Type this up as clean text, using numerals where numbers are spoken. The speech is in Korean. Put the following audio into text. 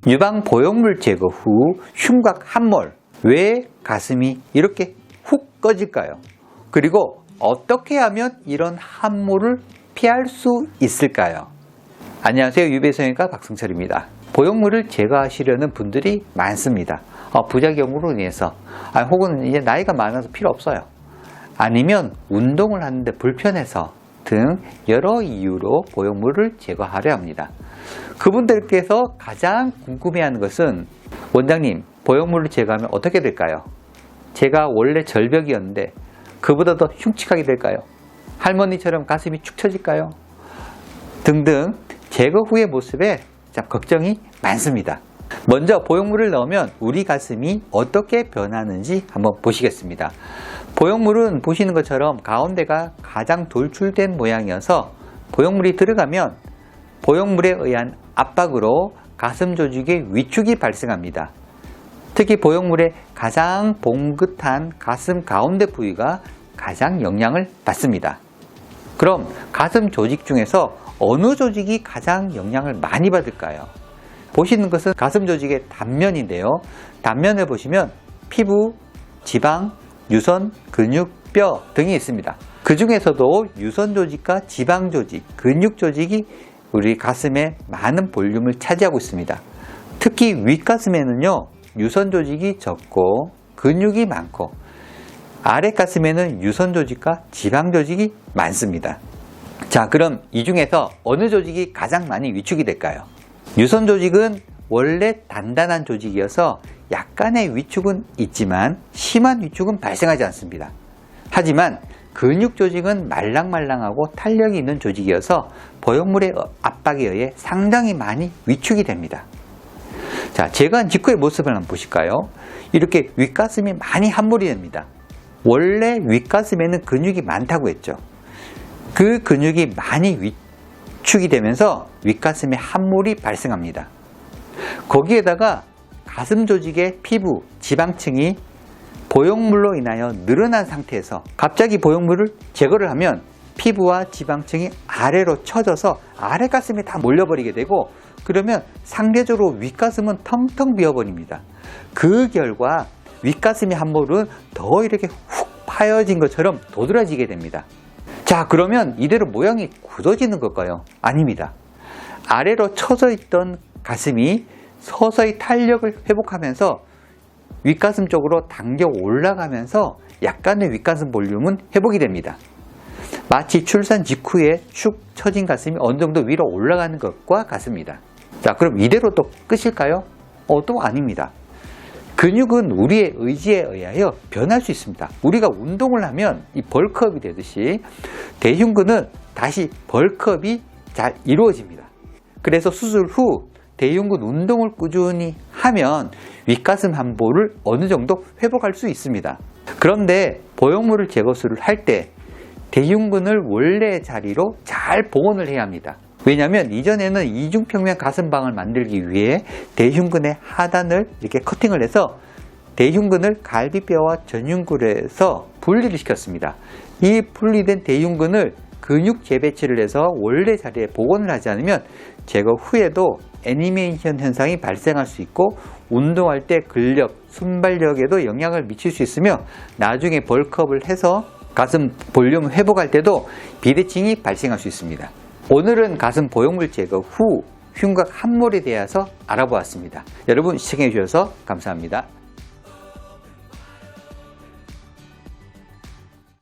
유방 보형물 제거 후 흉곽 함몰, 왜 가슴이 이렇게 훅 꺼질까요? 그리고 어떻게 하면 이런 함몰을 피할 수 있을까요? 안녕하세요. 유배성형외과 박승철입니다. 보형물을 제거하시려는 분들이 많습니다. 부작용으로 인해서 혹은 이제 나이가 많아서 필요 없어요. 아니면 운동을 하는데 불편해서 등 여러 이유로 보형물을 제거하려 합니다. 그분들께서 가장 궁금해하는 것은 원장님, 보형물을 제거하면 어떻게 될까요? 제가 원래 절벽이었는데 그보다 더 흉측하게 될까요? 할머니처럼 가슴이 축 처질까요? 등등 제거 후의 모습에 참 걱정이 많습니다. 먼저 보형물을 넣으면 우리 가슴이 어떻게 변하는지 한번 보시겠습니다. 보형물은 보시는 것처럼 가운데가 가장 돌출된 모양이어서 보형물이 들어가면 보형물에 의한 압박으로 가슴 조직의 위축이 발생합니다. 특히 보형물의 가장 봉긋한 가슴 가운데 부위가 가장 영향을 받습니다. 그럼 가슴 조직 중에서 어느 조직이 가장 영향을 많이 받을까요? 보시는 것은 가슴 조직의 단면인데요. 단면을 보시면 피부, 지방, 유선, 근육, 뼈 등이 있습니다. 그 중에서도 유선 조직과 지방 조직, 근육 조직이 우리 가슴에 많은 볼륨을 차지하고 있습니다. 특히 윗가슴에는요, 유선 조직이 적고 근육이 많고 아랫가슴에는 유선 조직과 지방 조직이 많습니다. 자, 그럼 이 중에서 어느 조직이 가장 많이 위축이 될까요? 유선 조직은 원래 단단한 조직이어서 약간의 위축은 있지만 심한 위축은 발생하지 않습니다. 하지만 근육 조직은 말랑말랑하고 탄력이 있는 조직이어서 보형물의 압박에 의해 상당히 많이 위축이 됩니다. 자, 제거한 직후의 모습을 한번 보실까요? 이렇게 윗가슴이 많이 함몰이 됩니다. 원래 윗가슴에는 근육이 많다고 했죠. 그 근육이 많이 위축이 되면서 윗가슴에 함몰이 발생합니다. 거기에다가 가슴 조직의 피부, 지방층이 보형물로 인하여 늘어난 상태에서 갑자기 보형물을 제거를 하면 피부와 지방층이 아래로 처져서 아랫가슴에 다 몰려버리게 되고, 그러면 상대적으로 윗가슴은 텅텅 비어버립니다. 그 결과 윗가슴의 함몰은 더 이렇게 훅 파여진 것처럼 도드라지게 됩니다. 자, 그러면 이대로 모양이 굳어지는 걸까요? 아닙니다. 아래로 처져 있던 가슴이 서서히 탄력을 회복하면서 윗가슴 쪽으로 당겨 올라가면서 약간의 윗가슴 볼륨은 회복이 됩니다. 마치 출산 직후에 축 처진 가슴이 어느 정도 위로 올라가는 것과 같습니다. 자, 그럼 이대로 또 끝일까요? 또 아닙니다. 근육은 우리의 의지에 의하여 변할 수 있습니다. 우리가 운동을 하면 이 벌크업이 되듯이 대흉근은 다시 벌크업이 잘 이루어집니다. 그래서 수술 후 대흉근 운동을 꾸준히 하면 윗가슴 함몰을 어느 정도 회복할 수 있습니다. 그런데 보형물을 제거술을 할 때 대흉근을 원래의 자리로 잘 복원을 해야 합니다. 왜냐하면 이전에는 이중평면 가슴방을 만들기 위해 대흉근의 하단을 이렇게 커팅을 해서 대흉근을 갈비뼈와 전흉근에서 분리를 시켰습니다. 이 분리된 대흉근을 근육 재배치를 해서 원래 자리에 복원을 하지 않으면 제거 후에도 애니메이션 현상이 발생할 수 있고 운동할 때 근력, 순발력에도 영향을 미칠 수 있으며 나중에 벌크업을 해서 가슴 볼륨 회복할 때도 비대칭이 발생할 수 있습니다. 오늘은 가슴 보형물 제거 후 흉곽 함몰에 대해서 알아보았습니다. 여러분 시청해 주셔서 감사합니다.